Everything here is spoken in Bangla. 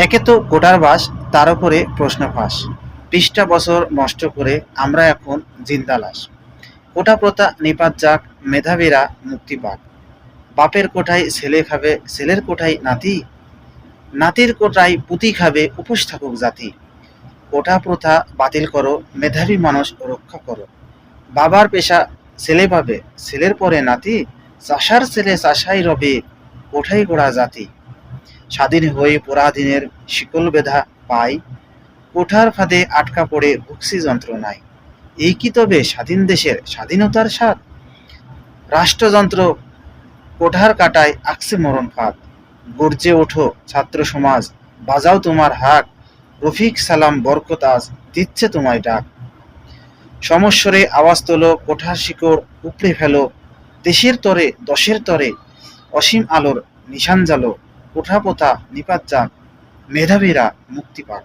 একে তো কোটার বাস, তার উপরে প্রশ্ন ফাঁস। পৃষ্ঠা বছর নষ্ট করে আমরা এখন জিন্দা লাশ। কোটা প্রথা নিপাত যাক, মেধাবীরা মুক্তি পাক। বাপের কোঠায় ছেলে খাবে, ছেলের কোঠায় নাতি, নাতির কোটায় পুঁতি খাবে, উপোস থাকুক জাতি। কোটা প্রথা বাতিল করো, মেধাবী মানুষ রক্ষা করো। বাবার পেশা ছেলে পাবে, ছেলের পরে নাতি, চাষার ছেলে চাষাই রবে, কোঠায় গোড়া জাতি। স্বাধীন হয়ে পরাধীনের শিকল বেঁধা পাই, কোঠার ফাঁদে আটকা পড়ে ভুগছি যন্ত্রণায়। এই কি তবে স্বাধীন দেশের স্বাধীনতার স্বাদ? রাষ্ট্রযন্ত্র কোঠার কাটায় আঁকছে মরণ ফাঁদ। গর্জে ওঠো ছাত্র সমাজ, বাজাও তোমার হাক, রফিক সালাম বরকত আজ দিচ্ছে তোমায় ডাক। সমস্বরে আওয়াজ তোলো, কোঠার শিকড় উপড়ে ফেলো, দেশের তরে দশের তরে অসীম আলোর নিশান জালো। কোঠা প্রথা নিপাত যাক, মেধাবীরা মুক্তি পাক।